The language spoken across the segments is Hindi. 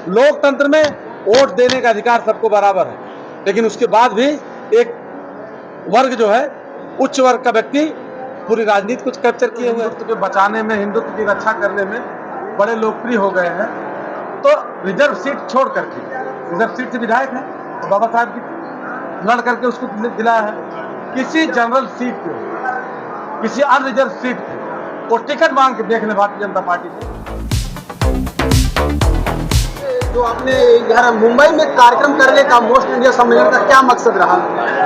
लोकतंत्र में वोट देने का अधिकार सबको बराबर है, लेकिन उसके बाद भी एक वर्ग जो है, उच्च वर्ग का व्यक्ति पूरी राजनीति को कैप्चर किए हुए हिंदुत्व के बचाने में, हिंदुत्व की रक्षा करने में बड़े लोकप्रिय हो गए हैं। तो रिजर्व सीट छोड़ करके, रिजर्व सीट से विधायक है तो बाबा साहब की लड़ करके उसको दिलाया है। किसी जनरल सीट पे, किसी अनरिजर्व सीट पे वो टिकट मांग के देख ले भारतीय जनता पार्टी से। जो आपने यार मुंबई में कार्यक्रम करने का मोस्ट इंडिया सम्मेलन का क्या मकसद रहा?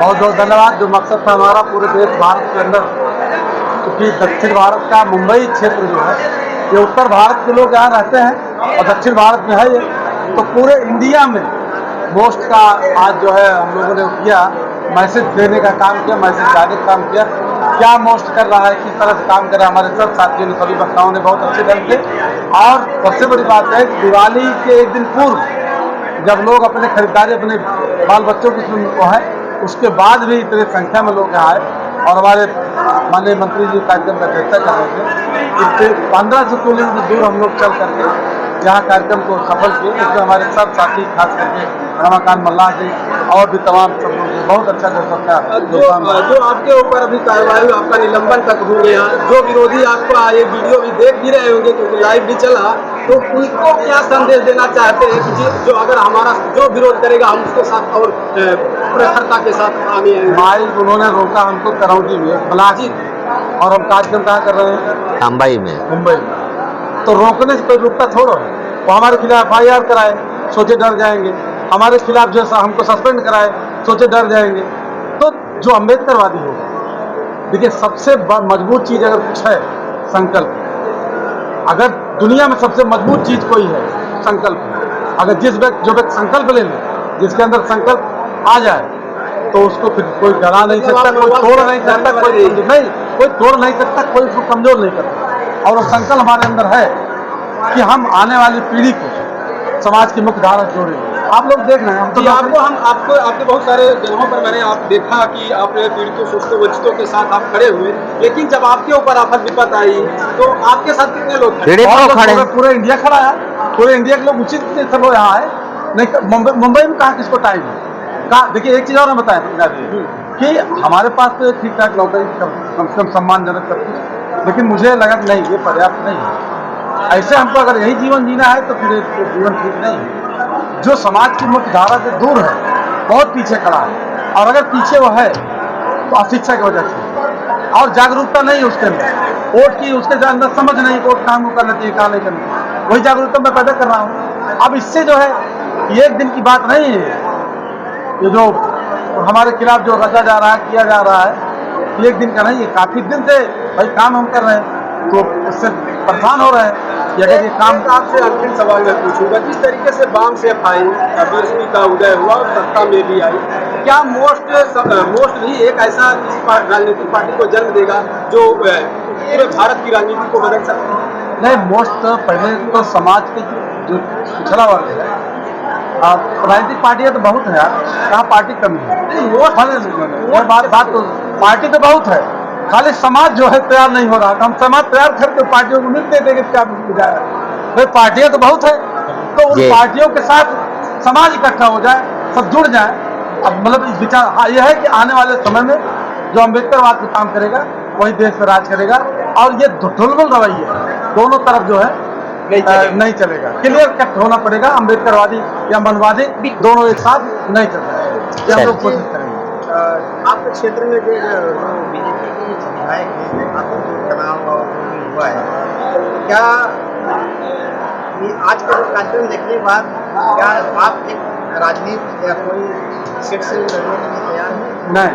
बहुत बहुत धन्यवाद। जो मकसद था हमारा पूरे देश भारत के अंदर, क्योंकि दक्षिण भारत का मुंबई क्षेत्र जो है, ये उत्तर भारत के लोग यहाँ रहते हैं और दक्षिण भारत में है ये, तो पूरे इंडिया में मोस्ट का आज जो है हम लोगों ने किया, मैसेज देने का काम किया, मैसेज जाने का काम किया। क्या मोस्ट कर रहा है, किस तरह से काम कर रहा है, हमारे सब साथियों ने, सभी वक्ताओं ने बहुत अच्छे ढंग से। और सबसे बड़ी बात है कि दिवाली के एक दिन पूर्व जब लोग अपने खरीदारी अपने बाल बच्चों की वो है, उसके बाद भी इतनी संख्या में लोग यहाँ आए और हमारे माननीय मंत्री जी कार्यक्रम का चर्चा कर रहे थे। 1500 किलोमीटर दूर हम लोग चल करके यहाँ कार्यक्रम को सफल किए, जिसमें हमारे सब साथी खास करके रमाकांत मल्लाह जी और भी तमाम सब लोग बहुत अच्छा कर सकता है। जो आपके ऊपर अभी कार्रवाई, आपका निलंबन तक हो गया, जो विरोधी आपको ये वीडियो भी देख भी रहे होंगे क्योंकि लाइव भी चला, तो उनको क्या संदेश देना चाहते हैं कि जो अगर हमारा जो विरोध करेगा हम उसके साथ और प्रखरता के साथ आगे आएंगे? माइक उन्होंने रोका हमको करौली में, बलाजी, और हम कार्यक्रम कहाँ कर रहे हैं? मुंबई में। मुंबई में। तो रोकने से कोई रुकता थोड़ा है। वो हमारे खिलाफ FIR कराए, सोचे डर जाएंगे, हमारे खिलाफ जो हमको सस्पेंड कराए, सोचे डर जाएंगे। तो जो अम्बेडकरवादी होगा, देखिए सबसे मजबूत चीज अगर कुछ है, संकल्प। अगर दुनिया में सबसे मजबूत चीज कोई है, संकल्प। अगर जो व्यक्ति संकल्प ले ले, जिसके अंदर संकल्प आ जाए, तो उसको फिर कोई डरा नहीं सकता, कोई तोड़ नहीं सकता, कोई तोड़ नहीं सकता, कोई उसको कमजोर नहीं करता। और वो संकल्प हमारे अंदर है कि हम आने वाली पीढ़ी को समाज की मुख्य धारा जोड़ेंगे। आप लोग देख रहे हैं, आपके बहुत सारे जगहों पर मैंने आप देखा कि आपने पीड़ितों शोषितों वंचितों के साथ आप खड़े हुए, लेकिन जब आपके ऊपर आफत विपत आई तो आपके साथ कितने लोग खड़े? पूरे इंडिया खड़ा है, पूरे इंडिया के लोग उचित सब लोग यहाँ आए। नहीं मुंबई में कहाँ किसको टाइम है? कहाँ? देखिए एक चीज और मैं बताया कि हमारे पास तो ठीक ठाक नौकरी, कम से कम सम्मानजनक सब कुछ, लेकिन मुझे लगा कि नहीं, ये पर्याप्त नहीं है। ऐसे हमको अगर यही जीवन जीना है तो फिर जीवन ठीक नहीं है। जो समाज की मुख्य धारा से दूर है, बहुत पीछे खड़ा है, और अगर पीछे वो है तो अशिक्षा की वजह से, और जागरूकता नहीं है उसके अंदर, वोट की उसके अंदर समझ नहीं, वोट काम को करना चाहिए, काम नहीं करना, वही जागरूकता मैं पैदा कर रहा हूँ। अब इससे जो है ये एक दिन की बात नहीं है, ये जो हमारे खिलाफ जो रचा जा रहा है, किया जा रहा है, एक दिन का नहीं है, काफी दिन से भाई काम हम कर रहे हैं, तो उससे परेशान हो रहे हैं कि अगर ये काम। आपसे अंतिम सवाल मैं पूछूंगा, जिस तरीके से वाम से BSP का उदय हुआ और सत्ता में भी आई, क्या मोस्ट भी एक ऐसा राजनीतिक पार्टी को जन्म देगा जो पूरे भारत की राजनीति को बदल सकता है? नहीं, मोस्ट पहले तो समाज के जो पिछड़ा वर्ग है, राजनीतिक पार्टियां तो बहुत है यार, कहाँ पार्टी कमी है? बात तो पार्टी तो बहुत है, खाली समाज जो है तैयार नहीं हो रहा। हम समाज तैयार करके पार्टियों को उम्मीद देते क्या भाई, पार्टियां तो बहुत है, तो उन पार्टियों के साथ समाज इकट्ठा हो जाए, सब जुड़ जाए। अब मतलब इस विचार यह है कि आने वाले समय में जो अम्बेडकरवाद पे काम करेगा वही देश पर राज करेगा, और ये ढुलमुल रवैया दोनों तरफ जो है नहीं चलेगा। क्लियर कट होना पड़ेगा, अम्बेडकरवादी या मनवादी दोनों एक साथ नहीं चल रहा है, ये हम लोग कोशिश करेंगे। आपके क्षेत्र में जो बीजेपी के विधायक हैं, आपको जो तनाव हुआ है, क्या आज का जो कार्यक्रम देखने के बाद क्या आप एक राजनीति या कोई सीट से लड़ने के लिए तैयार हैं? नहीं,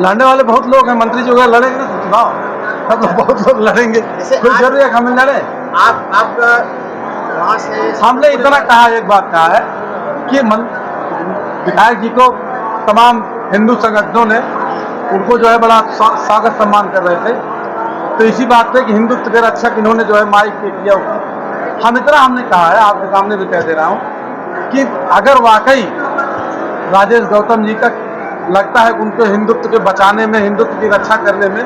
लड़ने वाले बहुत लोग हैं, मंत्री जो है लड़ेंगे ना चुनाव, सब लोग बहुत लोग लड़ेंगे, कोई जरूरी है हम लड़े? आपका वहाँ से हमने इतना कहा, एक बात कहा है कि विधायक जी को तमाम हिंदू संगठनों ने उनको जो है बड़ा स्वागत सम्मान कर रहे थे, तो इसी बात पे कि हिंदुत्व के रक्षक इन्होंने जो है माइक पे किया हुआ। हमने कहा है, आपके सामने भी कह दे रहा हूँ कि अगर वाकई राजेश गौतम जी का लगता है कि उनको हिंदुत्व के बचाने में, हिंदुत्व की रक्षा करने में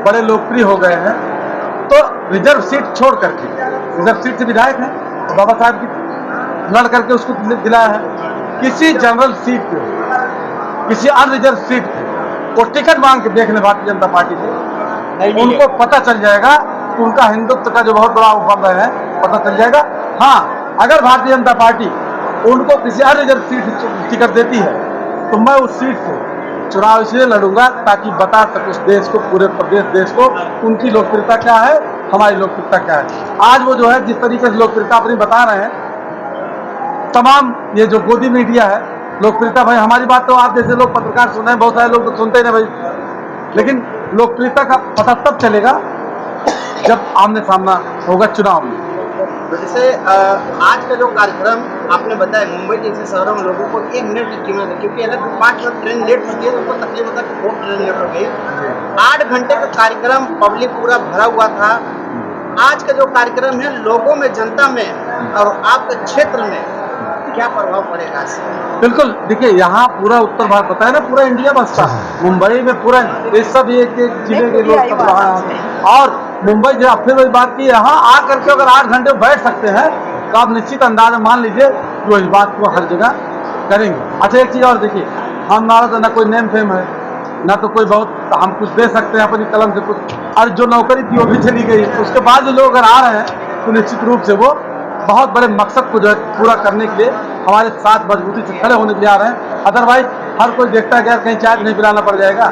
बड़े लोकप्रिय हो गए हैं, तो रिजर्व सीट छोड़ करके, रिजर्व सीट से विधायक है तो बाबा साहब की लड़ करके उसको दिलाया है। किसी जनरल सीट पे, किसी अनरिजर्व सीट पे वो टिकट मांग के देख ले भारतीय जनता पार्टी से, उनको पता चल जाएगा कि उनका हिंदुत्व का जो बहुत बड़ा उपबंध है, पता चल जाएगा। हाँ, अगर भारतीय जनता पार्टी उनको किसी अनरिजर्व सीट टिकट देती है तो मैं उस सीट से चुनाव इसलिए लड़ूंगा ताकि बता सके उस देश को, पूरे प्रदेश देश को, उनकी लोकप्रियता क्या है, हमारी लोकप्रियता क्या है। आज वो जो है जिस तरीके से लोकप्रियता अपनी बता रहे हैं, तमाम ये जो गोदी मीडिया है, लोकप्रियता भाई हमारी बात तो आप जैसे लोग पत्रकार सुने, बहुत सारे लोग तो सुनते ही नहीं भाई, लेकिन लोकप्रियता का पता तब चलेगा जब आमने सामना होगा चुनाव में। जैसे आज का जो कार्यक्रम आपने बताया, मुंबई जैसे शहरों में लोगों को 1 मिनट की कीमत है, क्योंकि अगर 5 मिनट ट्रेन लेट होती है तो उनको तकलीफ होता है कि 2 ट्रेन लेट हो गई। 8 घंटे का कार्यक्रम, पब्लिक पूरा भरा हुआ था। आज का जो कार्यक्रम है, लोगों में, जनता में और आपके क्षेत्र में क्या प्रभाव पड़ेगा इससे? बिल्कुल, देखिए यहाँ पूरा उत्तर भारत बताया ना, पूरा इंडिया बसता है मुंबई में, पूरा ये सब एक जिले के लोग सब वहाँ हैं। और मुंबई जो फिर वही बात की, यहाँ आ करके अगर 8 घंटे बैठ सकते हैं तो आप निश्चित अंदाज में मान लीजिए वो इस बात को हर जगह करेंगे। अच्छा, एक चीज़ और देखिए, हमारा तो ना कोई नेम फेम है, ना तो कोई बहुत हम कुछ दे सकते हैं अपनी कलम से कुछ, और जो नौकरी थी वो भी चली गई। उसके बाद जो लोग अगर आ रहे हैं तो निश्चित रूप से वो बहुत बड़े मकसद को जो है पूरा करने के लिए हमारे साथ मजबूती से खड़े होने के लिए आ रहे हैं। अदरवाइज हर कोई देखता है कि यार कहीं चार्ज नहीं पिलाना पड़ जाएगा,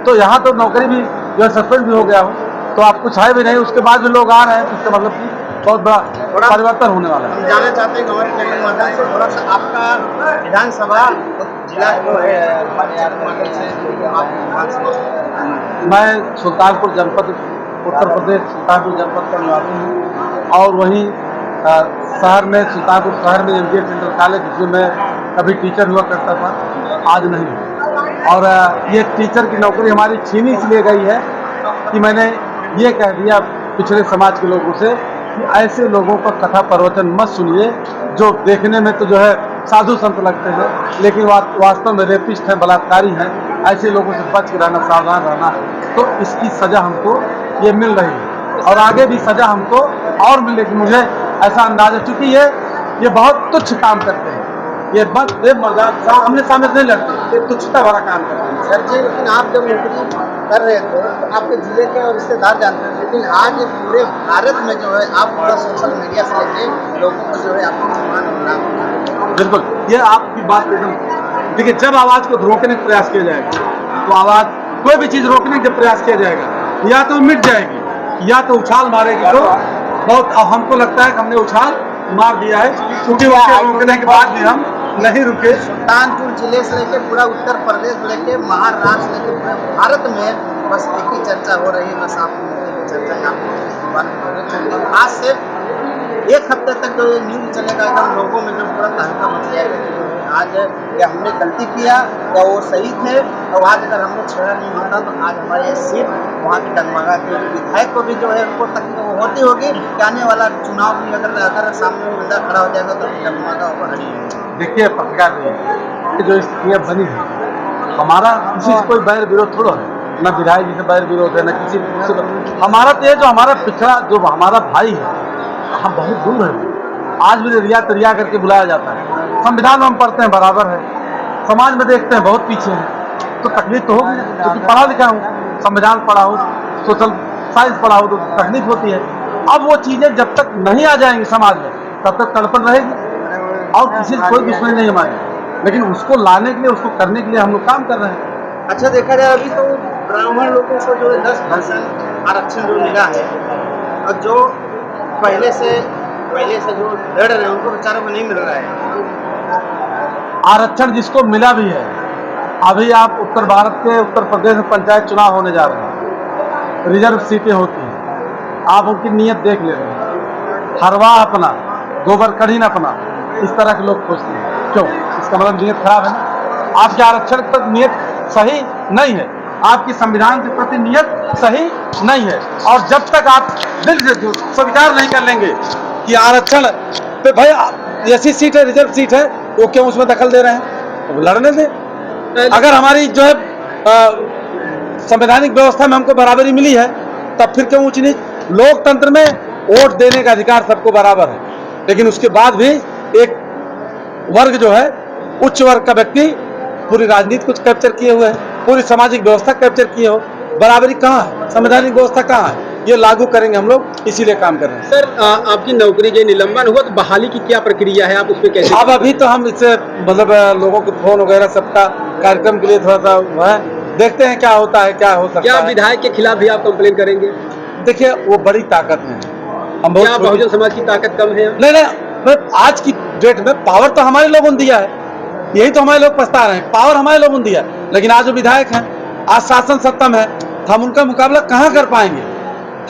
तो यहाँ तो नौकरी भी जो है सस्पेंड भी हो गया हो, तो आप कुछ है भी नहीं, उसके बाद भी लोग आ रहे हैं, तो इसका मतलब कि बहुत बड़ा परिवर्तन होने वाला है। हम जानना चाहते हैं कि हमारे चैनल माध्यम से थोड़ा सा आपका विधानसभा जिला जो है माध्यम से आप विधानसभा। मैं सुल्तानपुर जनपद, उत्तर प्रदेश सुल्तानपुर जनपद का निवासी हूँ, और वहीं शहर में, सुल्तानपुर शहर में MGA सेंट्रल कॉलेज, जिसमें मैं कभी टीचर हुआ करता था, आज नहीं। और ये टीचर की नौकरी हमारी छीनी इसलिए गई है कि मैंने ये कह दिया पिछड़े समाज के लोगों से कि ऐसे लोगों का कथा प्रवचन मत सुनिए जो देखने में तो जो है साधु संत लगते हैं, लेकिन वास्तव में रेपिस्ट हैं, बलात्कारी हैं। ऐसे लोगों से बच के रहना, सावधान रहना। तो इसकी सज़ा हमको ये मिल रही है और आगे भी सज़ा हमको और मिलेगी, मुझे ऐसा अंदाज़ है। चूँकि ये बहुत तुच्छ काम करते हैं, ये बस आमने सामने नहीं लड़ते, ये तुच्छता वाला काम करते हैं। सर जी, लेकिन आप जब नौकरी कर रहे थे तो आपके जिले के और रिश्तेदार जानते हैं, लेकिन आज पूरे भारत में जो है आप पूरा सोशल मीडिया से लेके लोगों को जो है आपकी सम्मान और नाम। बिल्कुल, ये आपकी बात एकदम, देखिए जब आवाज़ को रोकने का प्रयास किया जाएगा तो आवाज़, कोई भी चीज़ रोकने का प्रयास किया जाएगा या तो मिट जाएगी या तो उछाल मारेगी। तो बहुत हमको लगता है कि हमने उछाल मार दिया है, क्योंकि उसके रोकने के बाद भी हम नहीं रुके। सुल्तानपुर जिले से लेके पूरा उत्तर प्रदेश लेके महाराष्ट्र लेके पूरे भारत में बस एक ही चर्चा हो रही है, बस आपकी मुद्दे की चर्चा है। आज से 1 हफ्ते तक जो ये न्यूज़ चलेगा, एकदम लोगों में जो पूरा तहलका मच जाएगा आज या हमने गलती किया या वो सही थे, और आज अगर हमने छेड़ा नहीं होता तो आज हमारी ये सीट वहाँ की डगमगा के विधायक को भी जो है उनको तकलीफ होती होगी कि आने वाला चुनाव भी अगर सामने बंदा खड़ा हो जाएगा तो डगमगा होगा हड़ी। देखिए पत्रकार जी, जो स्थितियाँ बनी है, हमारा किसी से कोई बैर विरोध थोड़ा है, न विधायक जी से बैर विरोध है, न किसी से। हमारा तो ये जो हमारा पिछड़ा जो हमारा भाई है, हम बहुत दूर है, आज भी रिया तरिया करके बुलाया जाता है। संविधान में हम पढ़ते हैं बराबर है, समाज में देखते हैं बहुत पीछे हैं, तो तकलीफ तो होगी, क्योंकि पढ़ा लिखा हूँ, संविधान पढ़ा हो, सोशल साइंस पढ़ा हो, तो तकलीफ होती है। अब वो चीज़ें जब तक नहीं आ जाएंगी समाज में तब तक तड़पन रहेगी, और किसी से कोई दुश्मनी नहीं हमारी, लेकिन उसको लाने के लिए, उसको करने के लिए हम लोग काम कर रहे हैं। अच्छा, देखा जाए अभी तो ब्राह्मण लोगों को जो है 10% आरक्षण जो मिला है, और जो पहले से जो लड़ रहे हैं उनको बेचारों को नहीं मिल रहा है। आरक्षण जिसको मिला भी है, अभी आप उत्तर भारत के, उत्तर प्रदेश में पंचायत चुनाव होने जा रहे हैं, रिजर्व सीटें होती हैं, आप उनकी नीयत देख ले रहे हैं, हरवा अपना, गोबर कढ़ीन अपना, इस तरह के लोग खोजते हैं। क्यों? इसका मतलब नीयत खराब है ना। आपके आरक्षण पर नीयत सही नहीं है, आपकी संविधान के प्रति नीयत सही नहीं है, और जब तक आप दिल से स्वीकार नहीं कर लेंगे कि आरक्षण पे भाई ऐसी सीट है, रिजर्व सीट है, वो क्यों उसमें दखल दे रहे हैं? तो लड़ने से, अगर हमारी जो है संवैधानिक व्यवस्था में हमको बराबरी मिली है, तब फिर क्यों ऊंच नीच? लोकतंत्र में वोट देने का अधिकार सबको बराबर है, लेकिन उसके बाद भी एक वर्ग जो है, उच्च वर्ग का व्यक्ति पूरी राजनीति को कैप्चर किए हुए है, पूरी सामाजिक व्यवस्था कैप्चर किए हो। बराबरी कहाँ है, संवैधानिक व्यवस्था कहाँ है, ये लागू करेंगे हम लोग, इसीलिए काम कर रहे हैं। सर आपकी नौकरी के निलंबन हुआ तो बहाली की क्या प्रक्रिया है, आप उस पर कैसे? अब अभी तो हम इससे मतलब लोगों के फोन वगैरह सबका कार्यक्रम के लिए थोड़ा सा है, देखते हैं क्या होता है, क्या हो सकता क्या है। विधायक के खिलाफ भी आप कंप्लेन करेंगे? देखिए वो बड़ी ताकत है, हम क्या बहुत बहुजन समाज की ताकत कम है? नहीं, आज की डेट में पावर तो हमारे लोगों ने दिया है, यही तो हमारे लोग पछता रहे हैं, पावर हमारे लोगों ने दिया है। लेकिन आज जो विधायक हैं, आज शासन सत्ता में है, तो हम उनका मुकाबला कहाँ कर पाएंगे,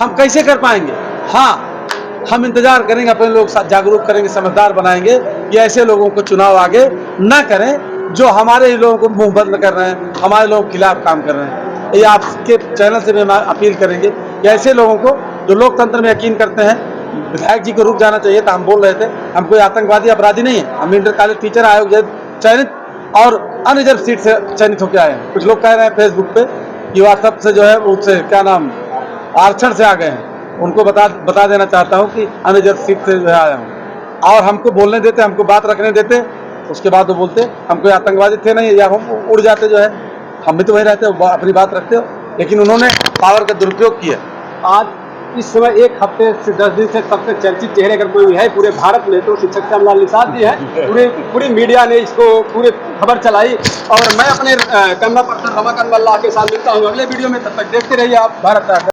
हम कैसे कर पाएंगे? हाँ, हम इंतजार करेंगे, अपने लोग जागरूक करेंगे, समझदार बनाएंगे कि ऐसे लोगों को चुनाव आगे न करें जो हमारे ही लोगों को मुंह बंद कर रहे हैं, हमारे लोगों के खिलाफ काम कर रहे हैं। ये आपके चैनल से भी हम अपील करेंगे कि ऐसे लोगों को जो लोकतंत्र में यकीन करते हैं, विधायक जी को रुक जाना चाहिए था। हम बोल रहे थे हम कोई आतंकवादी अपराधी नहीं है, हम इंटर कॉलेज टीचर आयोग चयनित और अनरिजर्व सीट से चयनित होकर आए हैं। कुछ लोग कह रहे हैं फेसबुक पे कि व्हाट्सएप से जो है उससे क्या नाम आरक्षण से आ गए हैं, उनको बता देना चाहता हूं कि अनरिजर्व सीट से जो है आया हूं। और हमको बोलने देते, हमको बात रखने देते, उसके बाद वो बोलते हम कोई आतंकवादी थे नहीं, या हम उड़ जाते जो है, हम भी तो वही रहते हो, अपनी बात रखते हो। लेकिन उन्होंने पावर का दुरुपयोग किया। आज इस समय 1 हफ्ते से 10 दिन से सबसे चर्चित चेहरे अगर कोई है पूरे भारत में तो शिक्षक श्यामलाल निषाद जी है। पूरी मीडिया ने इसको पूरे खबर चलाई। और मैं अपने कैमरा पर्सन रमाकांत मल्लाह के साथ मिलता हूँ अगले वीडियो में, तब तक देखते रहिए आप भारत।